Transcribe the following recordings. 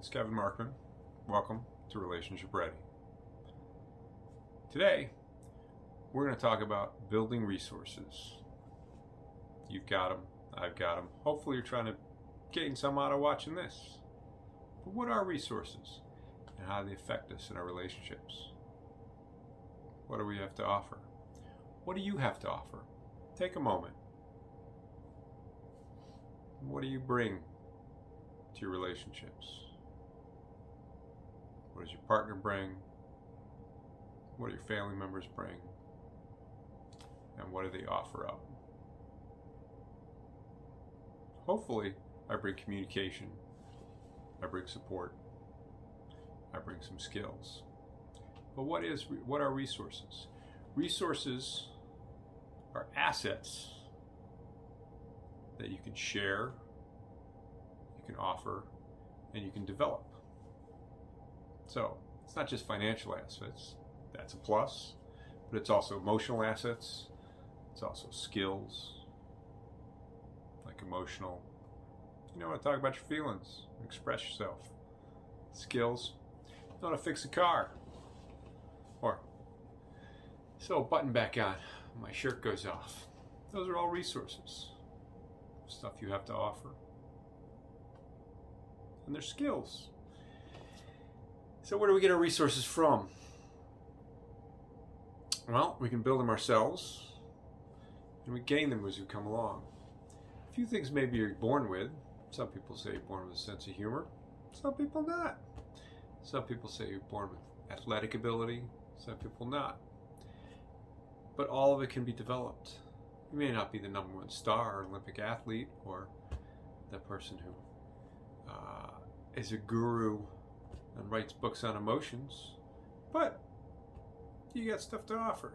It's Kevin Markman. Welcome to Relationship Ready. Today, we're going to talk about building resources. You've got them, I've got them. Hopefully you're trying to gain some out of watching this. But what are resources and how do they affect us in our relationships? What do we have to offer? What do you have to offer? Take a moment. What do you bring to your relationships? What does your partner bring? What do your family members bring? And what do they offer up? Hopefully, I bring communication. I bring support. I bring some skills. But what are resources? Resources are assets that you can share, you can offer, and you can develop. So it's not just financial assets, that's a plus, but it's also emotional assets, it's also skills, like emotional, you know how to talk about your feelings, express yourself. Skills, you know how to fix a car, or sew a button back on, my shirt goes off. Those are all resources. Stuff you have to offer. And they're skills. So where do we get our resources from? Well, we can build them ourselves, and we gain them as we come along. A few things maybe you're born with. Some people say you're born with a sense of humor. Some people not. Some people say you're born with athletic ability. Some people not. But all of it can be developed. You may not be the number one star or Olympic athlete or the person who is a guru and writes books on emotions, but you got stuff to offer.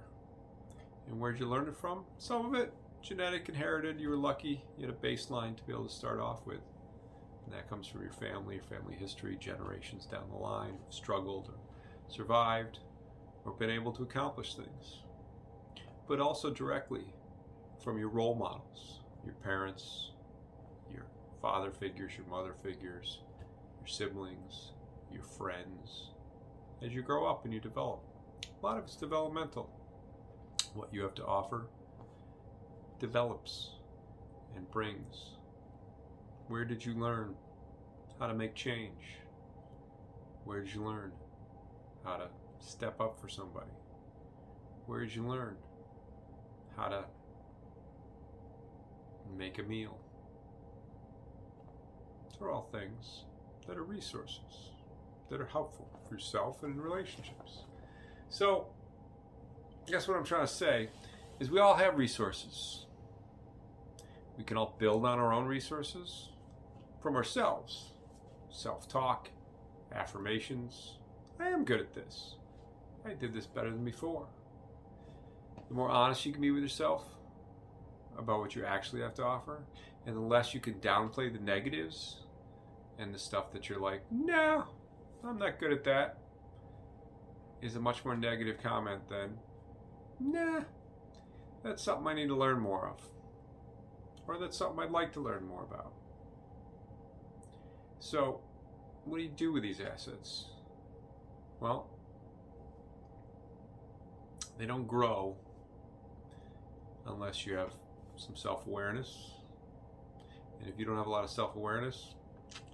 And where'd you learn it from? Some of it genetic, inherited. You were lucky. You had a baseline to be able to start off with. And that comes from your family history, generations down the line, struggled or survived or been able to accomplish things. But also directly from your role models, your parents, your father figures, your mother figures, your siblings, your friends. As you grow up and you develop, a lot of it's developmental. What you have to offer develops and brings. Where did you learn how to make change? Where did you learn how to step up for somebody? Where did you learn how to make a meal? These are all things that are resources that are helpful for yourself and in relationships. So, I guess what I'm trying to say is we all have resources. We can all build on our own resources from ourselves. Self-talk, affirmations. I am good at this. I did this better than before. The more honest you can be with yourself about what you actually have to offer, and the less you can downplay the negatives and the stuff that you're like, no, I'm not good at that, is a much more negative comment than, nah, that's something I need to learn more of, or that's something I'd like to learn more about. So, what do you do with these assets? Well, they don't grow unless you have some self-awareness. And if you don't have a lot of self-awareness,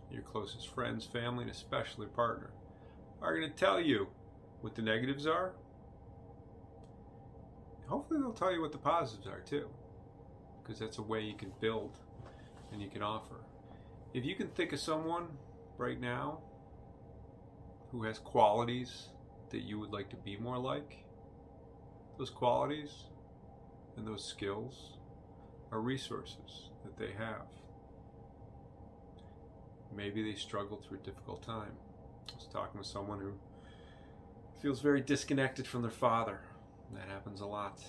your closest friends, family, and especially partner are going to tell you what the negatives are. Hopefully they'll tell you what the positives are too, because that's a way you can build and you can offer. If you can think of someone right now who has qualities that you would like to be more like, those qualities and those skills are resources that they have. Maybe they struggled through a difficult time. I was talking with someone who feels very disconnected from their father. That happens a lot.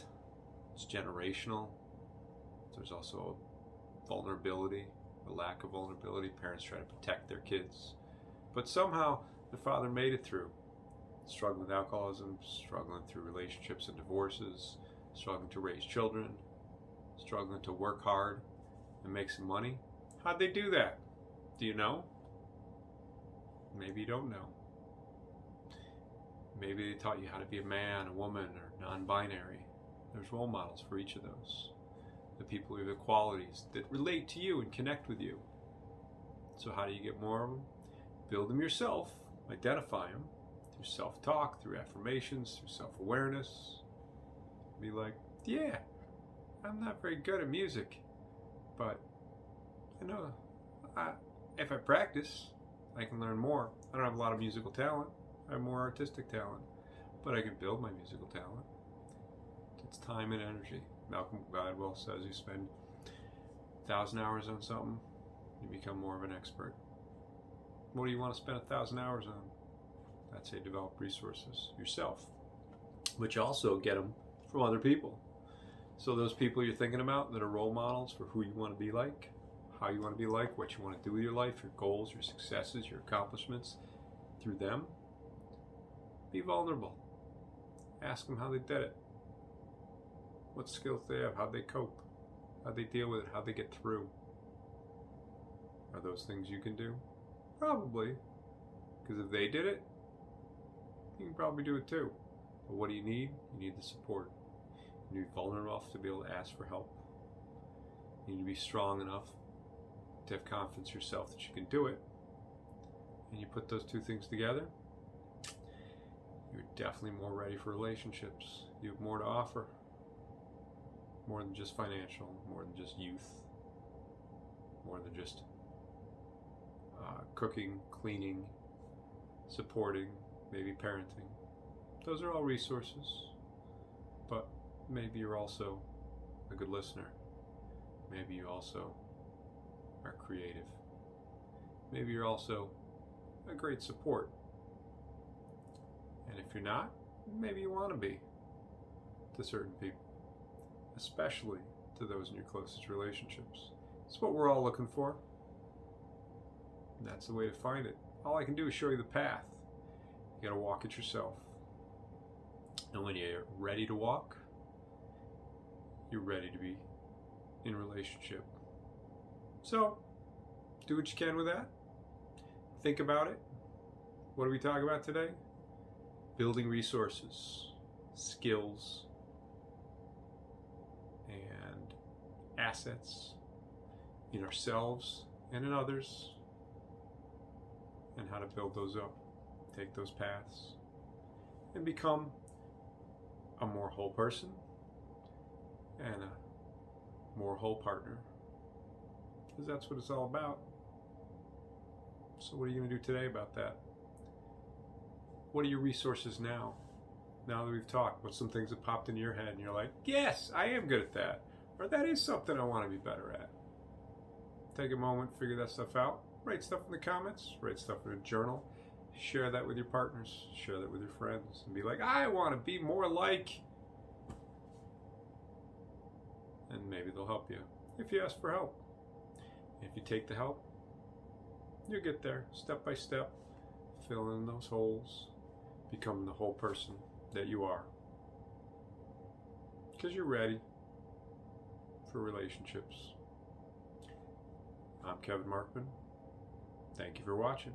It's generational. There's also a vulnerability, a lack of vulnerability. Parents try to protect their kids. But somehow the father made it through. Struggling with alcoholism, struggling through relationships and divorces, struggling to raise children, struggling to work hard and make some money. How'd they do that? Do you know? Maybe you don't know. Maybe they taught you how to be a man, a woman, or non-binary. There's role models for each of those. The people who have the qualities that relate to you and connect with you. So how do you get more of them? Build them yourself. Identify them through self-talk, through affirmations, through self-awareness. Be like, yeah, I'm not very good at music, but I know if I practice, I can learn more. I don't have a lot of musical talent. I have more artistic talent, but I can build my musical talent. It's time and energy. Malcolm Gladwell says you spend 1,000 hours on something, you become more of an expert. What do you want to spend 1,000 hours on? I'd say develop resources yourself, which also get them from other people. So those people you're thinking about that are role models for who you want to be like, how you want to be like, what you want to do with your life, your goals, your successes, your accomplishments, through them, be vulnerable. Ask them how they did it. What skills they have, how they cope, how they deal with it, how they get through. Are those things you can do? Probably. Because if they did it, you can probably do it too. But what do you need? You need the support. You need to be vulnerable enough to be able to ask for help. You need to be strong enough to have confidence in yourself that you can do it. And you put those two things together, you're definitely more ready for relationships. You have more to offer. More than just financial, more than just youth, more than just cooking, cleaning, supporting, maybe parenting. Those are all resources, but maybe you're also a good listener. Maybe you also are creative. Maybe you're also a great support. And if you're not, maybe you want to be to certain people, especially to those in your closest relationships. It's what we're all looking for. And that's the way to find it. All I can do is show you the path. You gotta walk it yourself. And when you're ready to walk, you're ready to be in a relationship. So, do what you can with that. Think about it. What did we talk about today? Building resources, skills, and assets in ourselves and in others, and how to build those up, take those paths, and become a more whole person and a more whole partner, because that's what it's all about. So what are you going to do today about that? What are your resources now? Now that we've talked, what's some things that popped into your head and you're like, yes, I am good at that, or that is something I want to be better at? Take a moment, figure that stuff out. Write stuff in the comments, write stuff in a journal, share that with your partners, share that with your friends, and be like, I want to be more like, and maybe they'll help you if you ask for help. If you take the help, you'll get there step by step, fill in those holes, becoming the whole person that you are, because you're ready for relationships. I'm Kevin Markman. Thank you for watching.